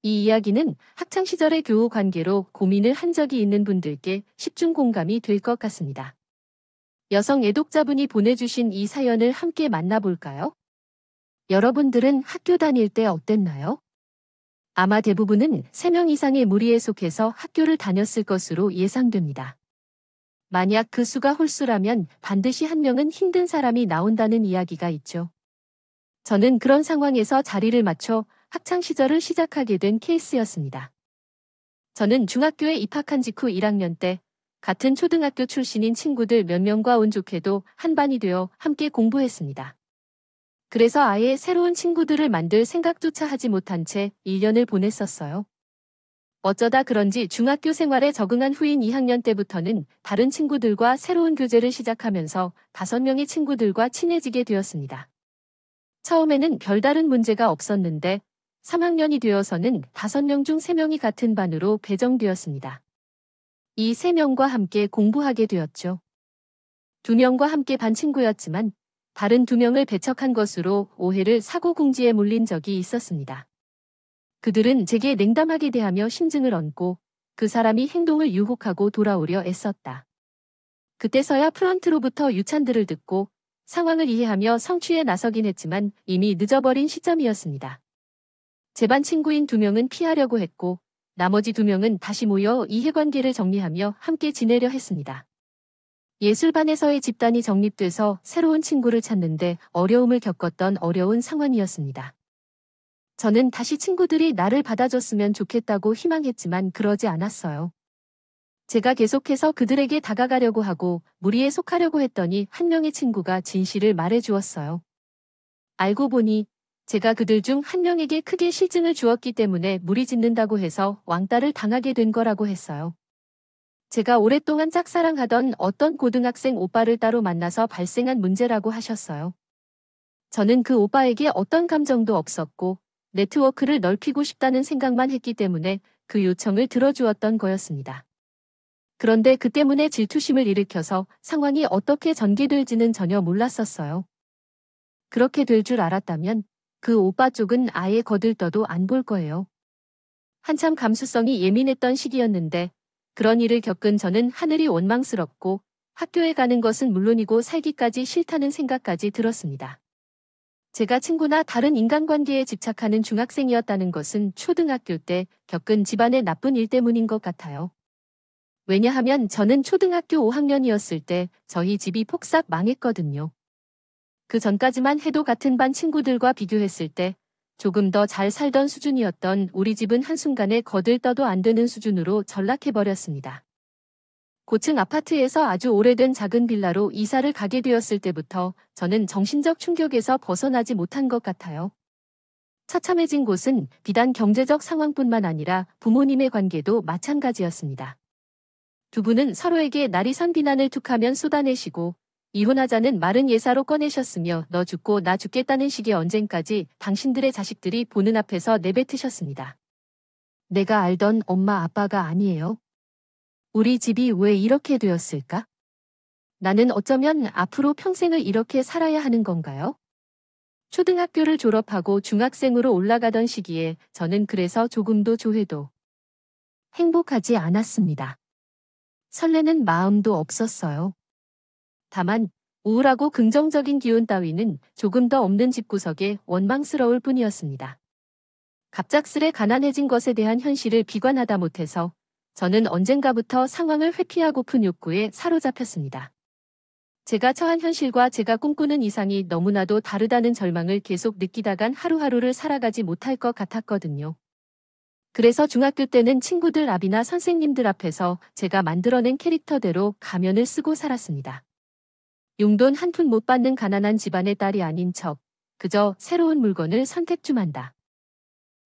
이 이야기는 학창시절의 교우 관계로 고민을 한 적이 있는 분들께 십중 공감이 될 것 같습니다. 여성 애독자분이 보내주신 이 사연을 함께 만나볼까요? 여러분들은 학교 다닐 때 어땠나요? 아마 대부분은 3명 이상의 무리에 속해서 학교를 다녔을 것으로 예상됩니다. 만약 그 수가 홀수라면 반드시 한 명은 힘든 사람이 나온다는 이야기가 있죠. 저는 그런 상황에서 자리를 맞춰 학창시절을 시작하게 된 케이스였습니다. 저는 중학교에 입학한 직후 1학년 때 같은 초등학교 출신인 친구들 몇 명과 운 좋게도 한 반이 되어 함께 공부했습니다. 그래서 아예 새로운 친구들을 만들 생각조차 하지 못한 채 1년을 보냈었어요. 어쩌다 그런지 중학교 생활에 적응한 후인 2학년 때부터는 다른 친구들과 새로운 교제를 시작하면서 5명의 친구들과 친해지게 되었습니다. 처음에는 별다른 문제가 없었는데 3학년이 되어서는 5명 중 3명이 같은 반으로 배정되었습니다. 이 3명과 함께 공부하게 되었죠. 2명과 함께 반 친구였지만 다른 2명을 배척한 것으로 오해를 사고 궁지에 몰린 적이 있었습니다. 그들은 제게 냉담하게 대하며 심증을 얹고 그 사람이 행동을 유혹하고 돌아오려 애썼다. 그때서야 프런트로부터 유찬들을 듣고 상황을 이해하며 성취에 나서긴 했지만 이미 늦어버린 시점이었습니다. 제 반 친구인 2명은 피하려고 했고 나머지 2명은 다시 모여 이해관계를 정리하며 함께 지내려 했습니다. 예술반에서의 집단이 정립돼서 새로운 친구를 찾는데 어려움을 겪었던 어려운 상황이었습니다. 저는 다시 친구들이 나를 받아줬으면 좋겠다고 희망했지만 그러지 않았어요. 제가 계속해서 그들에게 다가가려고 하고 무리에 속하려고 했더니 한 명의 친구가 진실을 말해주었어요. 알고 보니 제가 그들 중 한 명에게 크게 실증을 주었기 때문에 무리짓는다고 해서 왕따를 당하게 된 거라고 했어요. 제가 오랫동안 짝사랑하던 어떤 고등학생 오빠를 따로 만나서 발생한 문제라고 하셨어요. 저는 그 오빠에게 어떤 감정도 없었고 네트워크를 넓히고 싶다는 생각만 했기 때문에 그 요청을 들어주었던 거였습니다. 그런데 그 때문에 질투심을 일으켜서 상황이 어떻게 전개될지는 전혀 몰랐었어요. 그렇게 될 줄 알았다면 그 오빠 쪽은 아예 거들떠도 안 볼 거예요. 한참 감수성이 예민했던 시기였는데 그런 일을 겪은 저는 하늘이 원망스럽고 학교에 가는 것은 물론이고 살기까지 싫다는 생각까지 들었습니다. 제가 친구나 다른 인간관계에 집착하는 중학생이었다는 것은 초등학교 때 겪은 집안의 나쁜 일 때문인 것 같아요. 왜냐하면 저는 초등학교 5학년이었을 때 저희 집이 폭삭 망했거든요. 그 전까지만 해도 같은 반 친구들과 비교했을 때 조금 더 잘 살던 수준이었던 우리 집은 한순간에 거들떠도 안 되는 수준으로 전락해버렸습니다. 고층 아파트에서 아주 오래된 작은 빌라로 이사를 가게 되었을 때부터 저는 정신적 충격에서 벗어나지 못한 것 같아요. 처참해진 곳은 비단 경제적 상황뿐만 아니라 부모님의 관계도 마찬가지였습니다. 두 분은 서로에게 날이선 비난을 툭하면 쏟아내시고 이혼하자는 말은 예사로 꺼내셨으며 너 죽고 나 죽겠다는 식의 언쟁까지 당신들의 자식들이 보는 앞에서 내뱉으셨습니다. 내가 알던 엄마 아빠가 아니에요. 우리 집이 왜 이렇게 되었을까? 나는 어쩌면 앞으로 평생을 이렇게 살아야 하는 건가요? 초등학교를 졸업하고 중학생으로 올라가던 시기에 저는 그래서 조금도 조회도 행복하지 않았습니다. 설레는 마음도 없었어요. 다만 우울하고 긍정적인 기운 따위는 조금 더 없는 집구석에 원망스러울 뿐이었습니다. 갑작스레 가난해진 것에 대한 현실을 비관하다 못해서 저는 언젠가부터 상황을 회피하고픈 욕구에 사로잡혔습니다. 제가 처한 현실과 제가 꿈꾸는 이상이 너무나도 다르다는 절망을 계속 느끼다간 하루하루를 살아가지 못할 것 같았거든요. 그래서 중학교 때는 친구들 앞이나 선생님들 앞에서 제가 만들어낸 캐릭터대로 가면을 쓰고 살았습니다. 용돈 한 푼 못 받는 가난한 집안의 딸이 아닌 척, 그저 새로운 물건을 선택 좀 한다.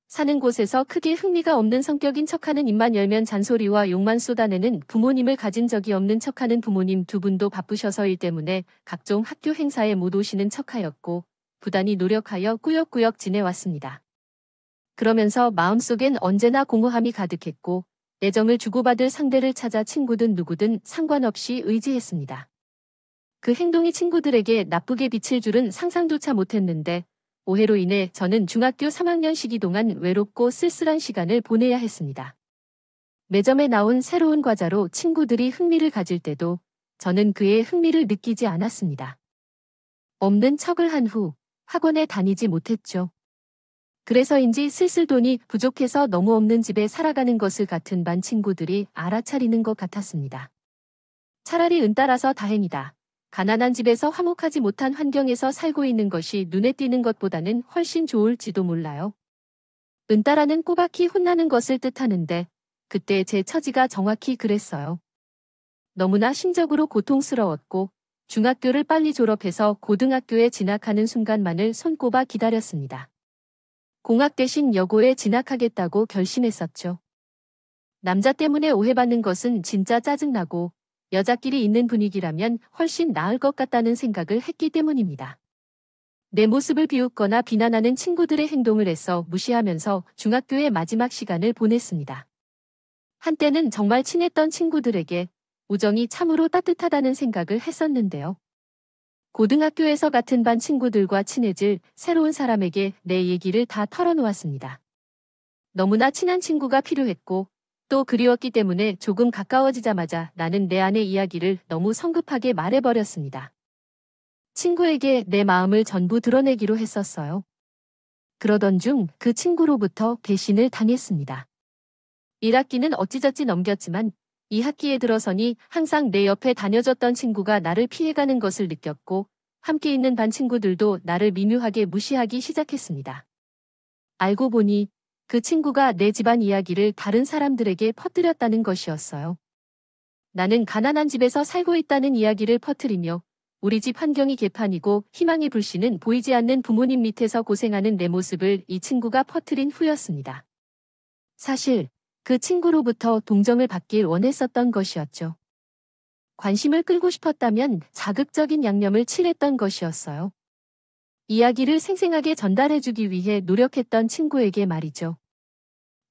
사는 곳에서 크게 흥미가 없는 성격인 척하는 입만 열면 잔소리와 욕만 쏟아내는 부모님을 가진 적이 없는 척하는 부모님 두 분도 바쁘셔서 일 때문에 각종 학교 행사에 못 오시는 척하였고 부단히 노력하여 꾸역꾸역 지내왔습니다. 그러면서 마음속엔 언제나 공허함이 가득했고 애정을 주고받을 상대를 찾아 친구든 누구든 상관없이 의지했습니다. 그 행동이 친구들에게 나쁘게 비칠 줄은 상상조차 못했는데 오해로 인해 저는 중학교 3학년 시기 동안 외롭고 쓸쓸한 시간을 보내야 했습니다. 매점에 나온 새로운 과자로 친구들이 흥미를 가질 때도 저는 그의 흥미를 느끼지 않았습니다. 없는 척을 한 후 학원에 다니지 못했죠. 그래서인지 슬슬 돈이 부족해서 너무 없는 집에 살아가는 것을 같은 반 친구들이 알아차리는 것 같았습니다. 차라리 은따라서 다행이다. 가난한 집에서 화목하지 못한 환경에서 살고 있는 것이 눈에 띄는 것보다는 훨씬 좋을지도 몰라요. 은따라는 꼬박히 혼나는 것을 뜻하는데 그때 제 처지가 정확히 그랬어요. 너무나 심적으로 고통스러웠고 중학교를 빨리 졸업해서 고등학교에 진학하는 순간만을 손꼽아 기다렸습니다. 공학 대신 여고에 진학하겠다고 결심했었죠. 남자 때문에 오해받는 것은 진짜 짜증나고 여자끼리 있는 분위기라면 훨씬 나을 것 같다는 생각을 했기 때문입니다. 내 모습을 비웃거나 비난하는 친구들의 행동을 애써 무시하면서 중학교의 마지막 시간을 보냈습니다. 한때는 정말 친했던 친구들에게 우정이 참으로 따뜻하다는 생각을 했었는데요. 고등학교에서 같은 반 친구들과 친해질 새로운 사람에게 내 얘기를 다 털어놓았습니다. 너무나 친한 친구가 필요했고 또 그리웠기 때문에 조금 가까워지자마자 나는 내 안의 이야기를 너무 성급하게 말해버렸습니다. 친구에게 내 마음을 전부 드러내기로 했었어요. 그러던 중 그 친구로부터 배신을 당했습니다. 1학기는 어찌저찌 넘겼지만 2학기에 들어서니 항상 내 옆에 다녀줬던 친구가 나를 피해가는 것을 느꼈고 함께 있는 반 친구들도 나를 미묘하게 무시하기 시작했습니다. 알고 보니 그 친구가 내 집안 이야기를 다른 사람들에게 퍼뜨렸다는 것이었어요. 나는 가난한 집에서 살고 있다는 이야기를 퍼뜨리며 우리 집 환경이 개판이고 희망의 불씨는 보이지 않는 부모님 밑에서 고생하는 내 모습을 이 친구가 퍼뜨린 후였습니다. 사실 그 친구로부터 동정을 받길 원했었던 것이었죠. 관심을 끌고 싶었다면 자극적인 양념을 칠했던 것이었어요. 이야기를 생생하게 전달해주기 위해 노력했던 친구에게 말이죠.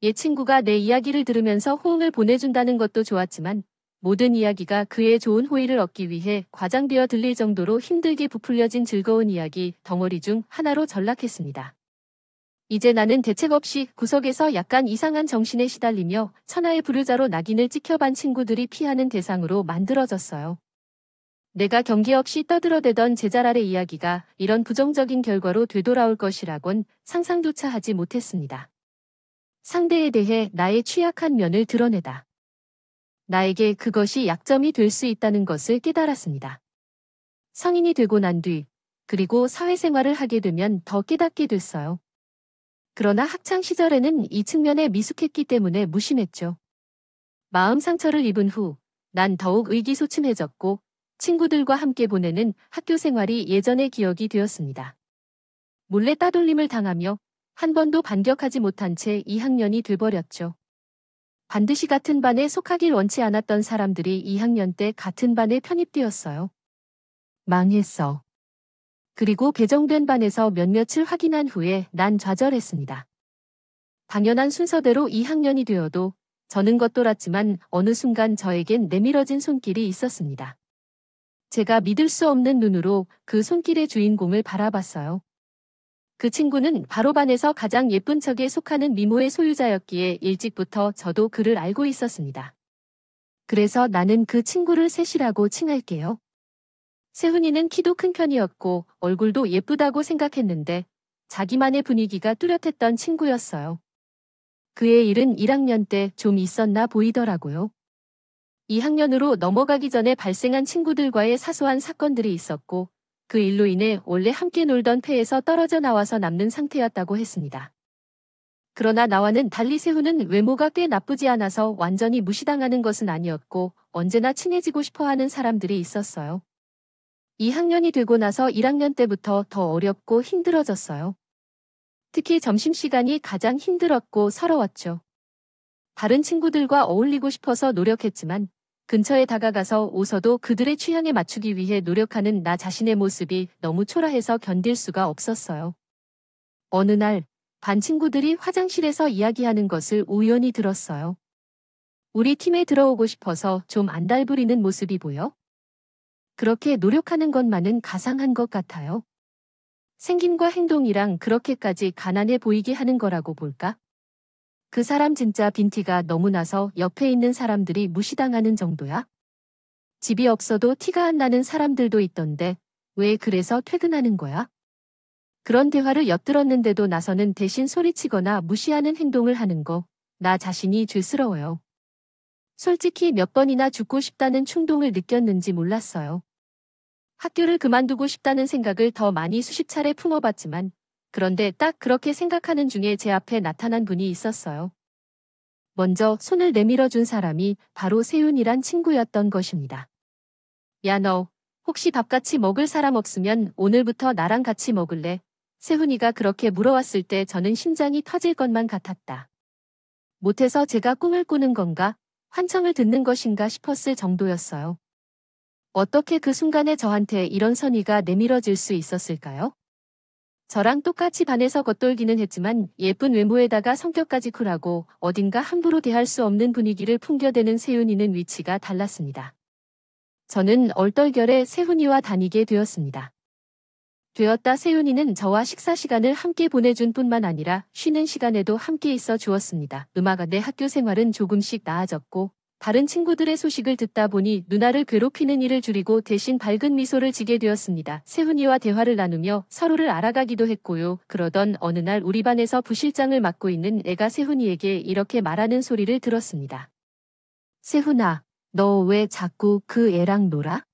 옛 친구가 내 이야기를 들으면서 호응을 보내준다는 것도 좋았지만 모든 이야기가 그의 좋은 호의를 얻기 위해 과장되어 들릴 정도로 힘들게 부풀려진 즐거운 이야기 덩어리 중 하나로 전락했습니다. 이제 나는 대책 없이 구석에서 약간 이상한 정신에 시달리며 천하의 불효자로 낙인을 찍혀반 친구들이 피하는 대상으로 만들어졌어요. 내가 경계 없이 떠들어대던 제자랄의 이야기가 이런 부정적인 결과로 되돌아올 것이라곤 상상조차 하지 못했습니다. 상대에 대해 나의 취약한 면을 드러내다. 나에게 그것이 약점이 될 수 있다는 것을 깨달았습니다. 성인이 되고 난 뒤, 그리고 사회생활을 하게 되면 더 깨닫게 됐어요. 그러나 학창시절에는 이 측면에 미숙했기 때문에 무심했죠. 마음 상처를 입은 후, 난 더욱 의기소침해졌고 친구들과 함께 보내는 학교 생활이 예전의 기억이 되었습니다. 몰래 따돌림을 당하며 한 번도 반격하지 못한 채 2학년이 돼버렸죠. 반드시 같은 반에 속하길 원치 않았던 사람들이 2학년 때 같은 반에 편입되었어요. 망했어. 그리고 배정된 반에서 몇몇을 확인한 후에 난 좌절했습니다. 당연한 순서대로 2학년이 되어도 저는 겉돌았지만 어느 순간 저에겐 내밀어진 손길이 있었습니다. 제가 믿을 수 없는 눈으로 그 손길의 주인공을 바라봤어요. 그 친구는 바로 반에서 가장 예쁜 척에 속하는 미모의 소유자였기에 일찍부터 저도 그를 알고 있었습니다. 그래서 나는 그 친구를 셋이라고 칭할게요. 세훈이는 키도 큰 편이었고 얼굴도 예쁘다고 생각했는데 자기만의 분위기가 뚜렷했던 친구였어요. 그의 일은 1학년 때 좀 있었나 보이더라고요. 2학년으로 넘어가기 전에 발생한 친구들과의 사소한 사건들이 있었고 그 일로 인해 원래 함께 놀던 패에서 떨어져 나와서 남는 상태였다고 했습니다. 그러나 나와는 달리 세훈은 외모가 꽤 나쁘지 않아서 완전히 무시당하는 것은 아니었고 언제나 친해지고 싶어하는 사람들이 있었어요. 2학년이 되고 나서 1학년 때부터 더 어렵고 힘들어졌어요. 특히 점심시간이 가장 힘들었고 서러웠죠. 다른 친구들과 어울리고 싶어서 노력했지만 근처에 다가가서 웃어도 그들의 취향에 맞추기 위해 노력하는 나 자신의 모습이 너무 초라해서 견딜 수가 없었어요. 어느 날 반 친구들이 화장실에서 이야기하는 것을 우연히 들었어요. 우리 팀에 들어오고 싶어서 좀 안달부리는 모습이 보여? 그렇게 노력하는 것만은 가상한 것 같아요. 생김과 행동이랑 그렇게까지 가난해 보이게 하는 거라고 볼까? 그 사람 진짜 빈티가 너무 나서 옆에 있는 사람들이 무시당하는 정도야? 집이 없어도 티가 안 나는 사람들도 있던데 왜 그래서 퇴근하는 거야? 그런 대화를 엿들었는데도 나서는 대신 소리치거나 무시하는 행동을 하는 거 나 자신이 죄스러워요. 솔직히 몇 번이나 죽고 싶다는 충동을 느꼈는지 몰랐어요. 학교를 그만두고 싶다는 생각을 더 많이 수십 차례 품어봤지만 그런데 딱 그렇게 생각하는 중에 제 앞에 나타난 분이 있었어요. 먼저 손을 내밀어 준 사람이 바로 세윤이란 친구였던 것입니다. 야, 너 혹시 밥 같이 먹을 사람 없으면 오늘부터 나랑 같이 먹을래? 세훈이가 그렇게 물어왔을 때 저는 심장이 터질 것만 같았다. 못해서 제가 꿈을 꾸는 건가? 환청을 듣는 것인가 싶었을 정도였어요. 어떻게 그 순간에 저한테 이런 선의가 내밀어질 수 있었을까요? 저랑 똑같이 반에서 겉돌기는 했지만 예쁜 외모에다가 성격까지 쿨하고 어딘가 함부로 대할 수 없는 분위기를 풍겨대는 세훈이는 위치가 달랐습니다. 저는 얼떨결에 세훈이와 다니게 되었습니다. 세훈이는 저와 식사 시간을 함께 보내준 뿐만 아니라 쉬는 시간에도 함께 있어 주었습니다. 음악원의 학교 생활은 조금씩 나아졌고 다른 친구들의 소식을 듣다 보니 누나를 괴롭히는 일을 줄이고 대신 밝은 미소를 지게 되었습니다. 세훈이와 대화를 나누며 서로를 알아가기도 했고요. 그러던 어느 날 우리 반에서 부실장을 맡고 있는 애가 세훈이에게 이렇게 말하는 소리를 들었습니다. 세훈아, 너 왜 자꾸 그 애랑 놀아?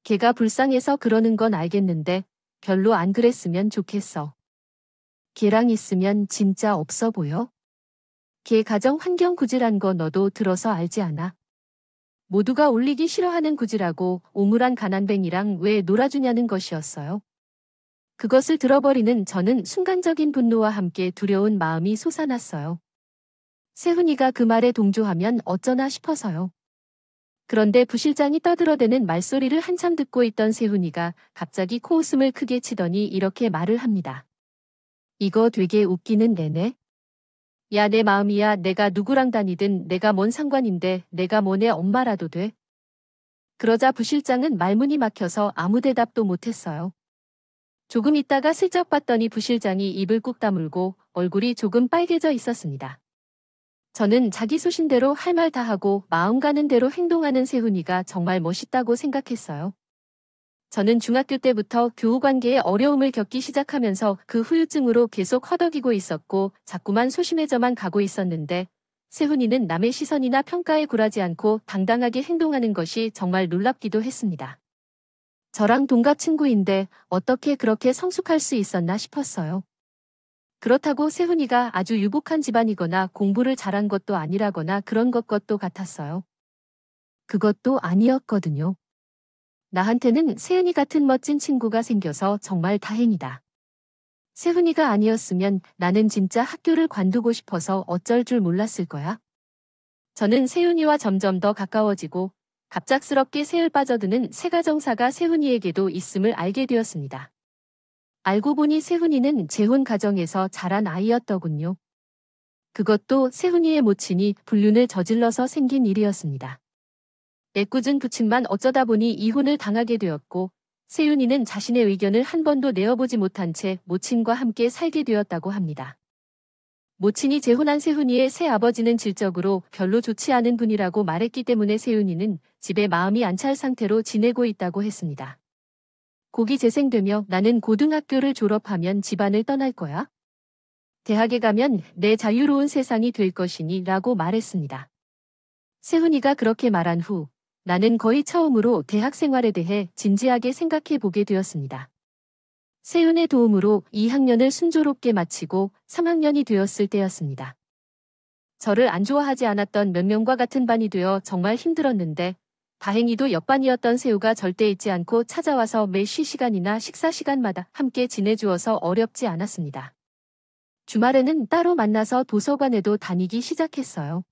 걔가 불쌍해서 그러는 건 알겠는데 별로 안 그랬으면 좋겠어. 걔랑 있으면 진짜 없어 보여? 걔 가정 환경 구질한 거 너도 들어서 알지 않아? 모두가 올리기 싫어하는 구질하고 오물한 가난뱅이랑 왜 놀아주냐는 것이었어요. 그것을 들어버리는 저는 순간적인 분노와 함께 두려운 마음이 솟아났어요. 세훈이가 그 말에 동조하면 어쩌나 싶어서요. 그런데 부실장이 떠들어대는 말소리를 한참 듣고 있던 세훈이가 갑자기 코웃음을 크게 치더니 이렇게 말을 합니다. 이거 되게 웃기는 애네. 야, 내 마음이야. 내가 누구랑 다니든 내가 뭔 상관인데 내가 뭐네 엄마라도 돼. 그러자 부실장은 말문이 막혀서 아무 대답도 못했어요. 조금 있다가 슬쩍 봤더니 부실장이 입을 꾹 다물고 얼굴이 조금 빨개져 있었습니다. 저는 자기 소신대로 할 말 다 하고 마음 가는 대로 행동하는 세훈이가 정말 멋있다고 생각했어요. 저는 중학교 때부터 교우 관계에 어려움을 겪기 시작하면서 그 후유증으로 계속 허덕이고 있었고 자꾸만 소심해져만 가고 있었는데 세훈이는 남의 시선이나 평가에 굴하지 않고 당당하게 행동하는 것이 정말 놀랍기도 했습니다. 저랑 동갑 친구인데 어떻게 그렇게 성숙할 수 있었나 싶었어요. 그렇다고 세훈이가 아주 유복한 집안이거나 공부를 잘한 것도 아니라거나 그런 것도 같았어요. 그것도 아니었거든요. 나한테는 세훈이 같은 멋진 친구가 생겨서 정말 다행이다. 세훈이가 아니었으면 나는 진짜 학교를 관두고 싶어서 어쩔 줄 몰랐을 거야. 저는 세훈이와 점점 더 가까워지고 갑작스럽게 새을 빠져드는 새가정사가 세훈이에게도 있음을 알게 되었습니다. 알고 보니 세훈이는 재혼 가정에서 자란 아이였더군요. 그것도 세훈이의 모친이 불륜을 저질러서 생긴 일이었습니다. 애꿎은 부친만 어쩌다 보니 이혼을 당하게 되었고 세훈이는 자신의 의견을 한 번도 내어보지 못한 채 모친과 함께 살게 되었다고 합니다. 모친이 재혼한 세훈이의 새아버지는 질적으로 별로 좋지 않은 분이라고 말했기 때문에 세훈이는 집에 마음이 안 찰 상태로 지내고 있다고 했습니다. 곡이 재생되며 나는 고등학교를 졸업하면 집안을 떠날 거야. 대학에 가면 내 자유로운 세상이 될 것이니 라고 말했습니다. 세훈이가 그렇게 말한 후 나는 거의 처음으로 대학 생활에 대해 진지하게 생각해 보게 되었습니다. 세훈의 도움으로 2학년을 순조롭게 마치고 3학년이 되었을 때였습니다. 저를 안 좋아하지 않았던 몇 명과 같은 반이 되어 정말 힘들었는데 다행히도 옆반이었던 세우가 절대 잊지 않고 찾아와서 매 쉬시간이나 식사 시간마다 함께 지내주어서 어렵지 않았습니다. 주말에는 따로 만나서 도서관에도 다니기 시작했어요.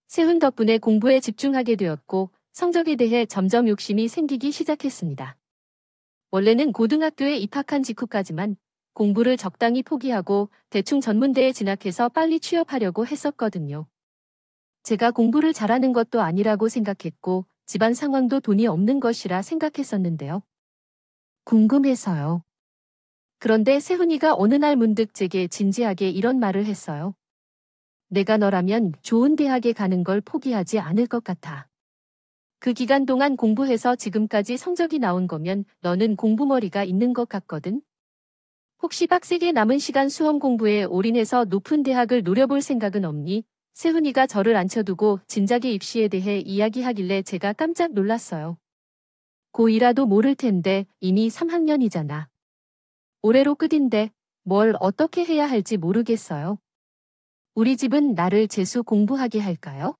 세훈 덕분에 공부에 집중하게 되었고 성적에 대해 점점 욕심이 생기기 시작했습니다. 원래는 고등학교에 입학한 직후까지만 공부를 적당히 포기하고 대충 전문대에 진학해서 빨리 취업하려고 했었거든요. 제가 공부를 잘하는 것도 아니라고 생각했고 집안 상황도 돈이 없는 것이라 생각했었는데요. 궁금해서요. 그런데 세훈이가 어느 날 문득 제게 진지하게 이런 말을 했어요. 내가 너라면 좋은 대학에 가는 걸 포기하지 않을 것 같아. 그 기간 동안 공부해서 지금까지 성적이 나온 거면 너는 공부머리가 있는 것 같거든. 혹시 빡세게 남은 시간 수험 공부에 올인해서 높은 대학을 노려볼 생각은 없니? 세훈이가 저를 앉혀두고 진작에 입시에 대해 이야기하길래 제가 깜짝 놀랐어요. 고2라도 모를 텐데 이미 3학년이잖아. 올해로 끝인데 뭘 어떻게 해야 할지 모르겠어요. 우리 집은 나를 재수 공부하게 할까요?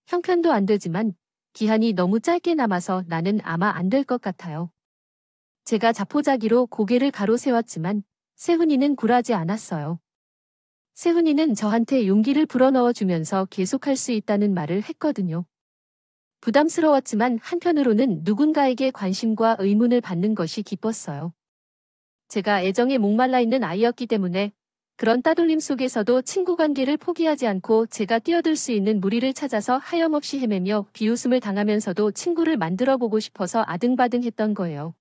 형편도 안 되지만 기한이 너무 짧게 남아서 나는 아마 안 될 것 같아요. 제가 자포자기로 고개를 가로세웠지만 세훈이는 굴하지 않았어요. 세훈이는 저한테 용기를 불어넣어 주면서 계속할 수 있다는 말을 했거든요. 부담스러웠지만 한편으로는 누군가에게 관심과 의문을 받는 것이 기뻤어요. 제가 애정에 목말라 있는 아이였기 때문에 그런 따돌림 속에서도 친구 관계를 포기하지 않고 제가 뛰어들 수 있는 무리를 찾아서 하염없이 헤매며 비웃음을 당하면서도 친구를 만들어 보고 싶어서 아등바등했던 거예요.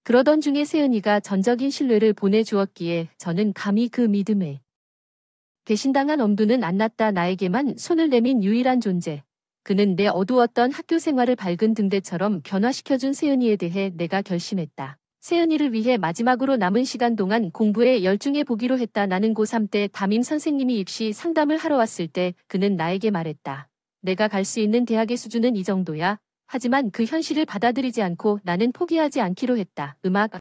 그러던 중에 세은이가 전적인 신뢰를 보내주었기에 저는 감히 그 믿음에 배신당한 엄두는 안 났다. 나에게만 손을 내민 유일한 존재. 그는 내 어두웠던 학교 생활을 밝은 등대처럼 변화시켜준 세은이에 대해 내가 결심했다. 세은이를 위해 마지막으로 남은 시간 동안 공부에 열중해 보기로 했다. 나는 고3 때 담임 선생님이 입시 상담을 하러 왔을 때 그는 나에게 말했다. 내가 갈 수 있는 대학의 수준은 이 정도야. 하지만 그 현실을 받아들이지 않고 나는 포기하지 않기로 했다.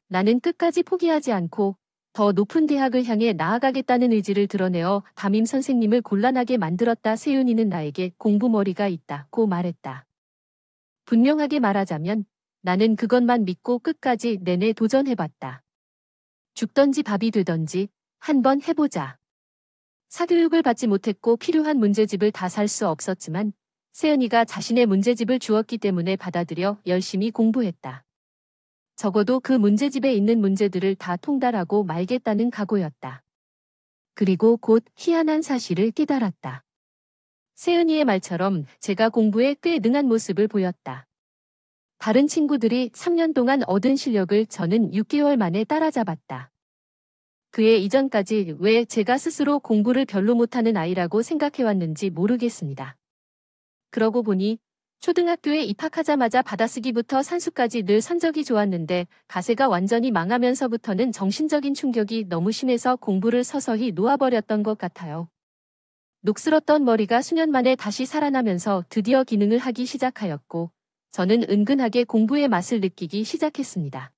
나는 끝까지 포기하지 않고 더 높은 대학을 향해 나아가겠다는 의지를 드러내어 담임 선생님을 곤란하게 만들었다. 세윤이는 나에게 공부머리가 있다고 말했다. 분명하게 말하자면 나는 그것만 믿고 끝까지 내내 도전해봤다. 죽던지 밥이 되던지 한번 해보자. 사교육을 받지 못했고 필요한 문제집을 다 살 수 없었지만 세은이가 자신의 문제집을 주었기 때문에 받아들여 열심히 공부했다. 적어도 그 문제집에 있는 문제들을 다 통달하고 말겠다는 각오였다. 그리고 곧 희한한 사실을 깨달았다. 세은이의 말처럼 제가 공부에 꽤 능한 모습을 보였다. 다른 친구들이 3년 동안 얻은 실력을 저는 6개월 만에 따라잡았다. 그해 이전까지 왜 제가 스스로 공부를 별로 못하는 아이라고 생각해왔는지 모르겠습니다. 그러고 보니 초등학교에 입학하자마자 받아쓰기부터 산수까지 늘 성적이 좋았는데 가세가 완전히 망하면서부터는 정신적인 충격이 너무 심해서 공부를 서서히 놓아버렸던 것 같아요. 녹슬었던 머리가 수년 만에 다시 살아나면서 드디어 기능을 하기 시작하였고 저는 은근하게 공부의 맛을 느끼기 시작했습니다.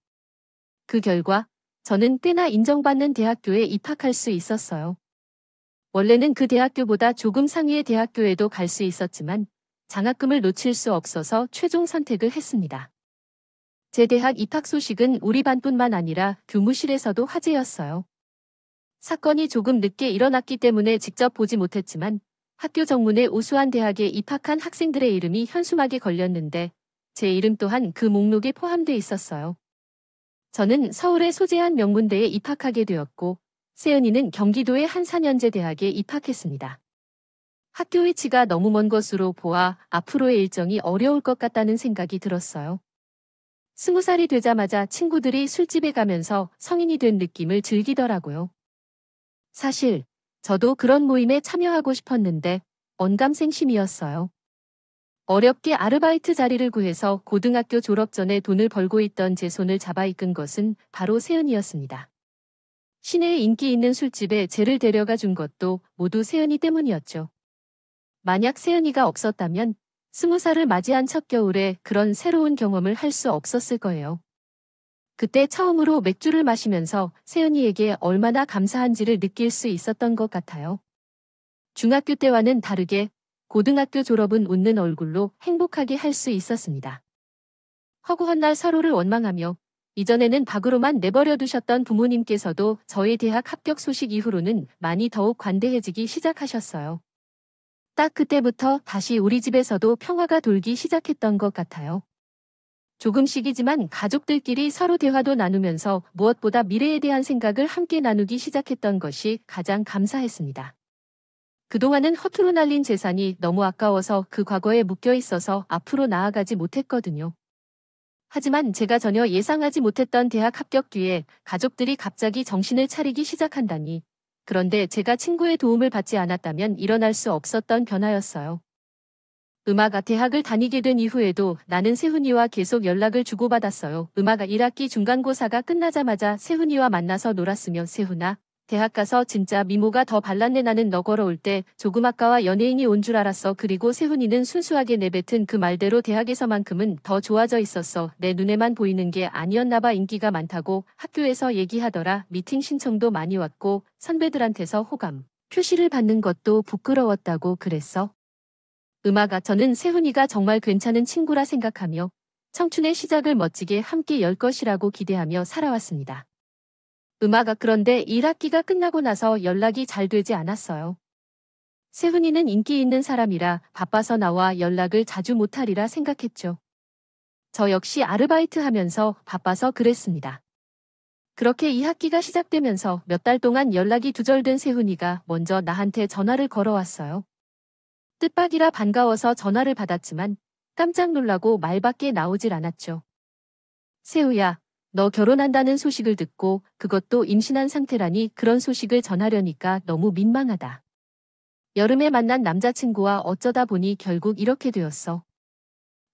그 결과 저는 꽤나 인정받는 대학교에 입학할 수 있었어요. 원래는 그 대학교보다 조금 상위의 대학교에도 갈 수 있었지만 장학금을 놓칠 수 없어서 최종 선택을 했습니다. 제 대학 입학 소식은 우리 반뿐만 아니라 교무실에서도 화제였어요. 사건이 조금 늦게 일어났기 때문에 직접 보지 못했지만 학교 정문에 우수한 대학에 입학한 학생들의 이름이 현수막에 걸렸는데 제 이름 또한 그 목록에 포함돼 있었어요. 저는 서울의 소재한 명문대에 입학하게 되었고 세은이는 경기도의 한 4년제 대학에 입학했습니다. 학교 위치가 너무 먼 것으로 보아 앞으로의 일정이 어려울 것 같다는 생각이 들었어요. 20살이 되자마자 친구들이 술집에 가면서 성인이 된 느낌을 즐기더라고요. 사실 저도 그런 모임에 참여하고 싶었는데 언감생심이었어요. 어렵게 아르바이트 자리를 구해서 고등학교 졸업 전에 돈을 벌고 있던 제 손을 잡아 이끈 것은 바로 세은이었습니다. 시내에 인기 있는 술집에 쟤를 데려가 준 것도 모두 세은이 때문이었죠. 만약 세은이가 없었다면 20살을 맞이한 첫 겨울에 그런 새로운 경험을 할 수 없었을 거예요. 그때 처음으로 맥주를 마시면서 세은이에게 얼마나 감사한지를 느낄 수 있었던 것 같아요. 중학교 때와는 다르게 고등학교 졸업은 웃는 얼굴로 행복하게 할 수 있었습니다. 허구한 날 서로를 원망하며 이전에는 박으로만 내버려 두셨던 부모님께서도 저의 대학 합격 소식 이후로는 많이 더욱 관대해지기 시작하셨어요. 딱 그때부터 다시 우리 집에서도 평화가 돌기 시작했던 것 같아요. 조금씩이지만 가족들끼리 서로 대화도 나누면서 무엇보다 미래에 대한 생각을 함께 나누기 시작했던 것이 가장 감사했습니다. 그동안은 허투루 날린 재산이 너무 아까워서 그 과거에 묶여 있어서 앞으로 나아가지 못했거든요. 하지만 제가 전혀 예상하지 못했던 대학 합격 뒤에 가족들이 갑자기 정신을 차리기 시작한다니. 그런데 제가 친구의 도움을 받지 않았다면 일어날 수 없었던 변화였어요. 음악 대학을 다니게 된 이후에도 나는 세훈이와 계속 연락을 주고받았어요. 음악 1학기 중간고사가 끝나자마자 세훈이와 만나서 놀았으며 세훈아, 대학 가서 진짜 미모가 더 발랐네 나는 너 걸어올 때 조금 아까와 연예인이 온 줄 알았어. 그리고 세훈이는 순수하게 내뱉은 그 말대로 대학에서만큼은 더 좋아져 있었어. 내 눈에만 보이는 게 아니었나 봐. 인기가 많다고 학교에서 얘기하더라. 미팅 신청도 많이 왔고 선배들한테서 호감, 표시를 받는 것도 부끄러웠다고 그랬어. 저는 세훈이가 정말 괜찮은 친구라 생각하며 청춘의 시작을 멋지게 함께 열 것이라고 기대하며 살아왔습니다. 그런데 1학기가 끝나고 나서 연락이 잘 되지 않았어요. 세훈이는 인기 있는 사람이라 바빠서 나와 연락을 자주 못하리라 생각했죠. 저 역시 아르바이트 하면서 바빠서 그랬습니다. 그렇게 2학기가 시작되면서 몇 달 동안 연락이 두절된 세훈이가 먼저 나한테 전화를 걸어왔어요. 뜻밖이라 반가워서 전화를 받았지만 깜짝 놀라고 말밖에 나오질 않았죠. 세우야, 너 결혼한다는 소식을 듣고 그것도 임신한 상태라니 그런 소식을 전하려니까 너무 민망하다. 여름에 만난 남자친구와 어쩌다 보니 결국 이렇게 되었어.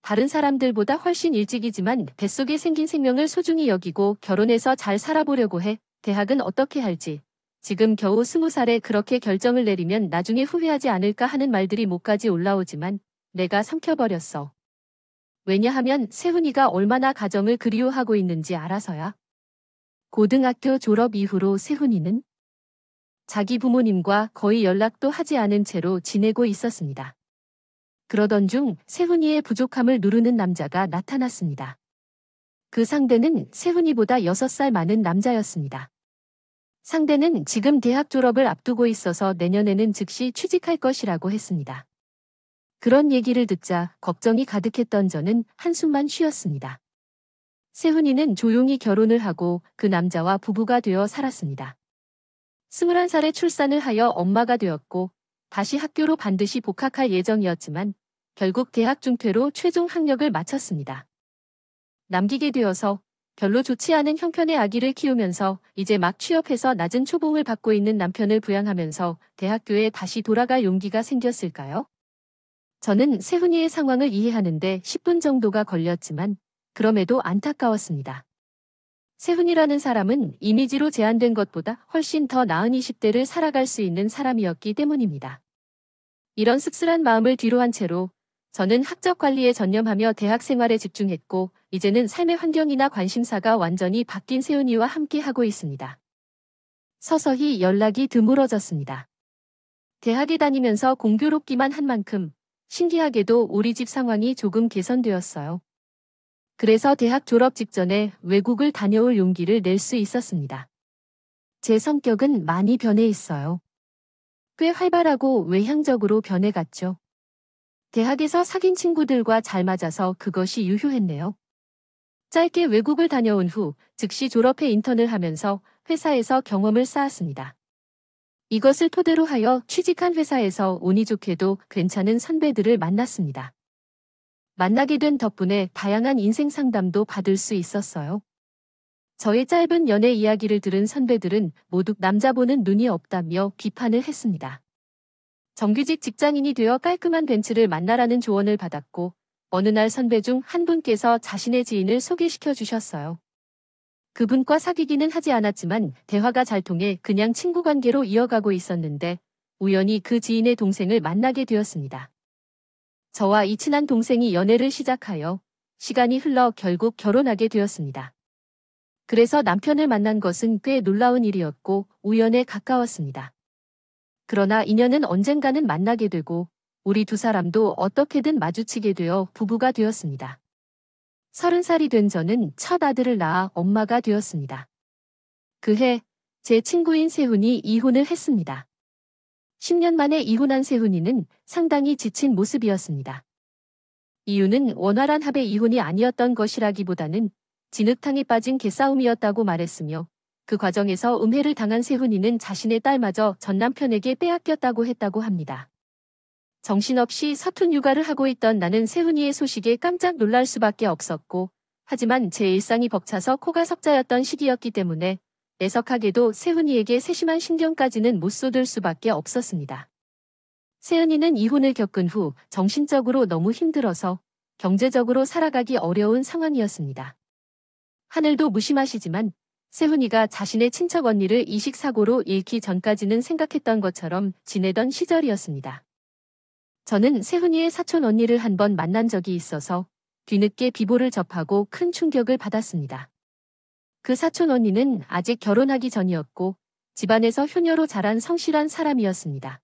다른 사람들보다 훨씬 일찍이지만 뱃속에 생긴 생명을 소중히 여기고 결혼해서 잘 살아보려고 해. 대학은 어떻게 할지. 지금 겨우 20살에 그렇게 결정을 내리면 나중에 후회하지 않을까 하는 말들이 목까지 올라오지만 내가 삼켜버렸어. 왜냐하면 세훈이가 얼마나 가정을 그리워하고 있는지 알아서야. 고등학교 졸업 이후로 세훈이는 자기 부모님과 거의 연락도 하지 않은 채로 지내고 있었습니다. 그러던 중 세훈이의 부족함을 누르는 남자가 나타났습니다. 그 상대는 세훈이보다 6살 많은 남자였습니다. 상대는 지금 대학 졸업을 앞두고 있어서 내년에는 즉시 취직할 것이라고 했습니다. 그런 얘기를 듣자 걱정이 가득했던 저는 한숨만 쉬었습니다. 세훈이는 조용히 결혼을 하고 그 남자와 부부가 되어 살았습니다. 21살에 출산을 하여 엄마가 되었고 다시 학교로 반드시 복학할 예정이었지만 결국 대학 중퇴로 최종 학력을 마쳤습니다. 남기게 되어서 별로 좋지 않은 형편의 아기를 키우면서 이제 막 취업해서 낮은 초봉을 받고 있는 남편을 부양하면서 대학교에 다시 돌아갈 용기가 생겼을까요? 저는 세훈이의 상황을 이해하는데 10분 정도가 걸렸지만 그럼에도 안타까웠습니다. 세훈이라는 사람은 이미지로 제한된 것보다 훨씬 더 나은 20대를 살아갈 수 있는 사람이었기 때문입니다. 이런 씁쓸한 마음을 뒤로한 채로 저는 학적 관리에 전념하며 대학 생활에 집중했고 이제는 삶의 환경이나 관심사가 완전히 바뀐 세훈이와 함께 하고 있습니다. 서서히 연락이 드물어졌습니다. 대학에 다니면서 공교롭기만 한 만큼 신기하게도 우리 집 상황이 조금 개선되었어요. 그래서 대학 졸업 직전에 외국을 다녀올 용기를 낼 수 있었습니다. 제 성격은 많이 변해 있어요. 꽤 활발하고 외향적으로 변해갔죠. 대학에서 사귄 친구들과 잘 맞아서 그것이 유효했네요. 짧게 외국을 다녀온 후 즉시 졸업해 인턴을 하면서 회사에서 경험을 쌓았습니다. 이것을 토대로 하여 취직한 회사에서 운이 좋게도 괜찮은 선배들을 만났습니다. 만나게 된 덕분에 다양한 인생 상담도 받을 수 있었어요. 저의 짧은 연애 이야기를 들은 선배들은 모두 남자 보는 눈이 없다며 비판을 했습니다. 정규직 직장인이 되어 깔끔한 벤츠를 만나라는 조언을 받았고 어느 날 선배 중 한 분께서 자신의 지인을 소개시켜 주셨어요. 그분과 사귀기는 하지 않았지만 대화가 잘 통해 그냥 친구 관계로 이어가고 있었는데 우연히 그 지인의 동생을 만나게 되었습니다. 저와 이 친한 동생이 연애를 시작하여 시간이 흘러 결국 결혼하게 되었습니다. 그래서 남편을 만난 것은 꽤 놀라운 일이었고 우연에 가까웠습니다. 그러나 인연은 언젠가는 만나게 되고 우리 두 사람도 어떻게든 마주치게 되어 부부가 되었습니다. 30살이 된 저는 첫 아들을 낳아 엄마가 되었습니다. 그해 제 친구인 세훈이 이혼을 했습니다. 10년 만에 이혼한 세훈이는 상당히 지친 모습이었습니다. 이유는 원활한 합의 이혼이 아니었던 것이라기보다는 진흙탕에 빠진 개싸움이었다고 말했으며 그 과정에서 음해를 당한 세훈이는 자신의 딸마저 전 남편에게 빼앗겼다고 했다고 합니다. 정신없이 서툰 육아를 하고 있던 나는 세훈이의 소식에 깜짝 놀랄 수밖에 없었고 하지만 제 일상이 벅차서 코가 석자였던 시기였기 때문에 애석하게도 세훈이에게 세심한 신경까지는 못 쏟을 수밖에 없었습니다. 세은이는 이혼을 겪은 후 정신적으로 너무 힘들어서 경제적으로 살아가기 어려운 상황이었습니다. 하늘도 무심하시지만 세훈이가 자신의 친척 언니를 이식사고로 잃기 전까지는 생각했던 것처럼 지내던 시절이었습니다. 저는 세훈이의 사촌 언니를 한 번 만난 적이 있어서 뒤늦게 비보를 접하고 큰 충격을 받았습니다. 그 사촌 언니는 아직 결혼하기 전이었고 집안에서 효녀로 자란 성실한 사람이었습니다.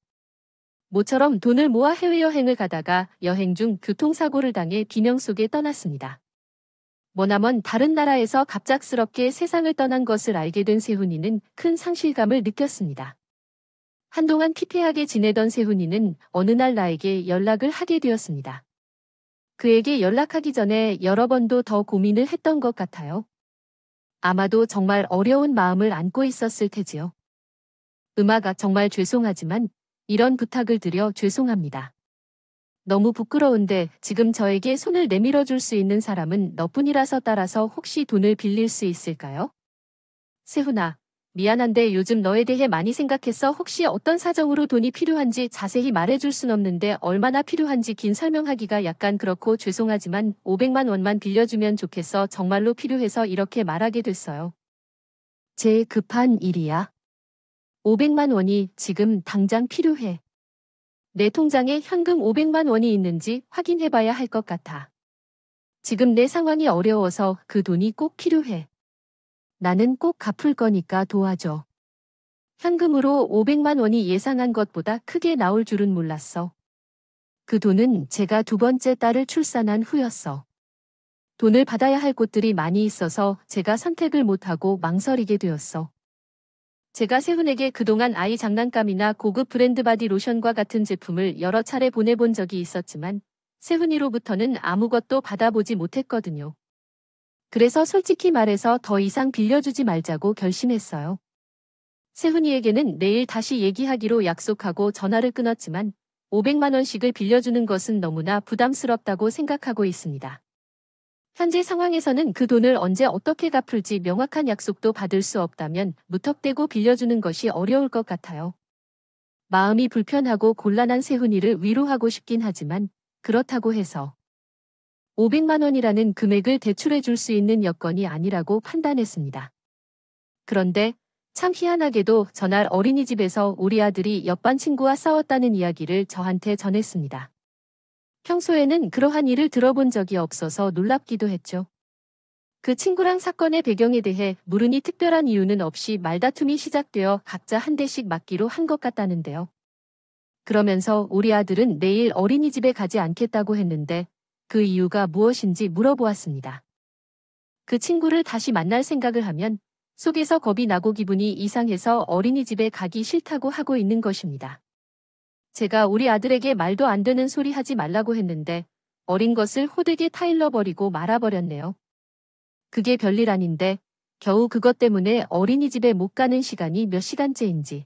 모처럼 돈을 모아 해외여행을 가다가 여행 중 교통사고를 당해 비명 속에 떠났습니다. 머나먼 다른 나라에서 갑작스럽게 세상을 떠난 것을 알게 된 세훈이는 큰 상실감을 느꼈습니다. 한동안 피폐하게 지내던 세훈이는 어느 날 나에게 연락을 하게 되었습니다. 그에게 연락하기 전에 여러 번도 더 고민을 했던 것 같아요. 아마도 정말 어려운 마음을 안고 있었을 테지요. 음악아, 정말 죄송하지만 이런 부탁을 드려 죄송합니다. 너무 부끄러운데 지금 저에게 손을 내밀어 줄 수 있는 사람은 너뿐이라서 따라서 혹시 돈을 빌릴 수 있을까요? 세훈아, 미안한데 요즘 너에 대해 많이 생각해서 혹시 어떤 사정으로 돈이 필요한지 자세히 말해줄 순 없는데 얼마나 필요한지 긴 설명하기가 약간 그렇고 죄송하지만 500만 원만 빌려주면 좋겠어. 정말로 필요해서 이렇게 말하게 됐어요. 제일 급한 일이야. 500만 원이 지금 당장 필요해. 내 통장에 현금 500만 원이 있는지 확인해봐야 할 것 같아. 지금 내 상황이 어려워서 그 돈이 꼭 필요해. 나는 꼭 갚을 거니까 도와줘. 현금으로 500만 원이 예상한 것보다 크게 나올 줄은 몰랐어. 그 돈은 제가 두 번째 딸을 출산한 후였어. 돈을 받아야 할 곳들이 많이 있어서 제가 선택을 못하고 망설이게 되었어. 제가 세훈에게 그동안 아이 장난감이나 고급 브랜드 바디 로션과 같은 제품을 여러 차례 보내본 적이 있었지만 세훈이로부터는 아무것도 받아보지 못했거든요. 그래서 솔직히 말해서 더 이상 빌려주지 말자고 결심했어요. 세훈이에게는 내일 다시 얘기하기로 약속하고 전화를 끊었지만 500만 원씩을 빌려주는 것은 너무나 부담스럽다고 생각하고 있습니다. 현재 상황에서는 그 돈을 언제 어떻게 갚을지 명확한 약속도 받을 수 없다면 무턱대고 빌려주는 것이 어려울 것 같아요. 마음이 불편하고 곤란한 세훈이를 위로하고 싶긴 하지만 그렇다고 해서 500만 원이라는 금액을 대출해 줄 수 있는 여건이 아니라고 판단했습니다. 그런데 참 희한하게도 전날 어린이집에서 우리 아들이 옆반 친구와 싸웠다는 이야기를 저한테 전했습니다. 평소에는 그러한 일을 들어본 적이 없어서 놀랍기도 했죠. 그 친구랑 사건의 배경에 대해 물으니 특별한 이유는 없이 말다툼이 시작되어 각자 한 대씩 맞기로 한 것 같다는데요. 그러면서 우리 아들은 내일 어린이집에 가지 않겠다고 했는데 그 이유가 무엇인지 물어보았습니다. 그 친구를 다시 만날 생각을 하면 속에서 겁이 나고 기분이 이상해서 어린이집에 가기 싫다고 하고 있는 것입니다. 제가 우리 아들에게 말도 안 되는 소리 하지 말라고 했는데 어린 것을 호되게 타일러버리고 말아버렸네요. 그게 별일 아닌데 겨우 그것 때문에 어린이집에 못 가는 시간이 몇 시간째인지.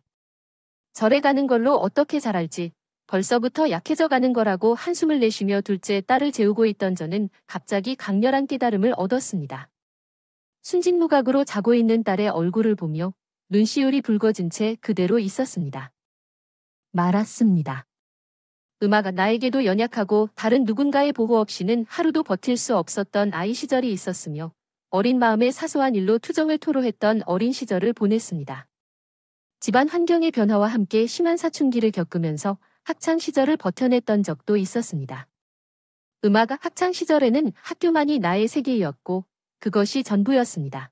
절에 가는 걸로 어떻게 잘알지. 벌써부터 약해져 가는 거라고 한숨을 내쉬며 둘째 딸을 재우고 있던 저는 갑자기 강렬한 깨달음을 얻었습니다. 순진무각으로 자고 있는 딸의 얼굴을 보며 눈시울이 붉어진 채 그대로 있었습니다. 말았습니다. 음악아, 나에게도 연약하고 다른 누군가의 보호 없이는 하루도 버틸 수 없었던 아이 시절이 있었으며 어린 마음에 사소한 일로 투정을 토로했던 어린 시절을 보냈습니다. 집안 환경의 변화와 함께 심한 사춘기를 겪으면서 학창 시절을 버텨냈던 적도 있었습니다. 음악아, 학창 시절에는 학교만이 나의 세계였고 그것이 전부였습니다.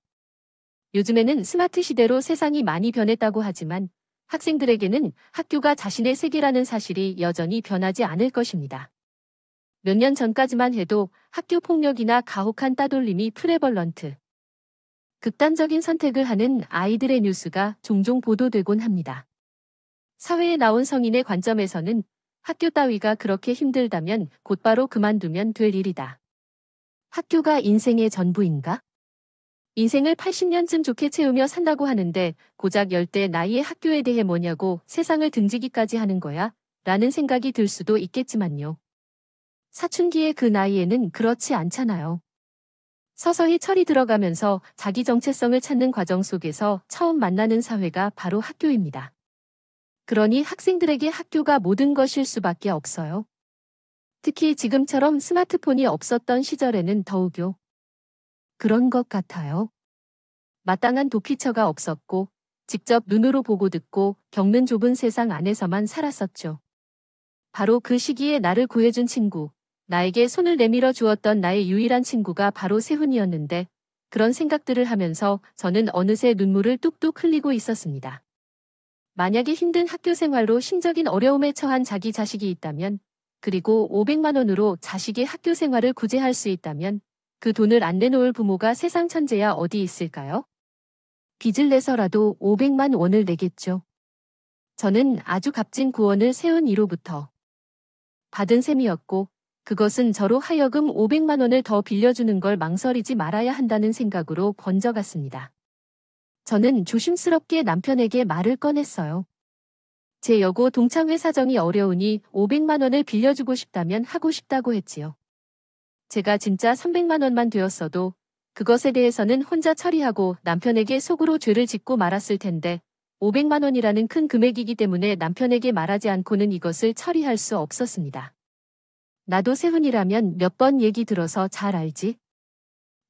요즘에는 스마트 시대로 세상이 많이 변했다고 하지만 학생들에게는 학교가 자신의 세계라는 사실이 여전히 변하지 않을 것입니다. 몇 년 전까지만 해도 학교 폭력이나 가혹한 따돌림이 프레벌런트, 극단적인 선택을 하는 아이들의 뉴스가 종종 보도되곤 합니다. 사회에 나온 성인의 관점에서는 학교 따위가 그렇게 힘들다면 곧바로 그만두면 될 일이다. 학교가 인생의 전부인가? 인생을 80년쯤 좋게 채우며 산다고 하는데 고작 10대 나이의 학교에 대해 뭐냐고 세상을 등지기까지 하는 거야? 라는 생각이 들 수도 있겠지만요. 사춘기의 그 나이에는 그렇지 않잖아요. 서서히 철이 들어가면서 자기 정체성을 찾는 과정 속에서 처음 만나는 사회가 바로 학교입니다. 그러니 학생들에게 학교가 모든 것일 수밖에 없어요. 특히 지금처럼 스마트폰이 없었던 시절에는 더욱요. 그런 것 같아요. 마땅한 도피처가 없었고 직접 눈으로 보고 듣고 겪는 좁은 세상 안에서만 살았었죠. 바로 그 시기에 나를 구해준 친구, 나에게 손을 내밀어 주었던 나의 유일한 친구가 바로 세훈이었는데 그런 생각들을 하면서 저는 어느새 눈물을 뚝뚝 흘리고 있었습니다. 만약에 힘든 학교 생활로 심적인 어려움에 처한 자기 자식이 있다면 그리고 500만 원으로 자식의 학교 생활을 구제할 수 있다면 그 돈을 안 내놓을 부모가 세상 천재야 어디 있을까요? 빚을 내서라도 500만 원을 내겠죠. 저는 아주 값진 구원을 세훈이로부터 받은 셈이었고 그것은 저로 하여금 500만 원을 더 빌려주는 걸 망설이지 말아야 한다는 생각으로 번져갔습니다. 저는 조심스럽게 남편에게 말을 꺼냈어요. 제 여고 동창회 사정이 어려우니 500만 원을 빌려주고 싶다면 하고 싶다고 했지요. 제가 진짜 300만 원만 되었어도 그것에 대해서는 혼자 처리하고 남편에게 속으로 죄를 짓고 말았을 텐데 500만 원이라는 큰 금액이기 때문에 남편에게 말하지 않고는 이것을 처리할 수 없었습니다. 나도 세훈이라면 몇 번 얘기 들어서 잘 알지?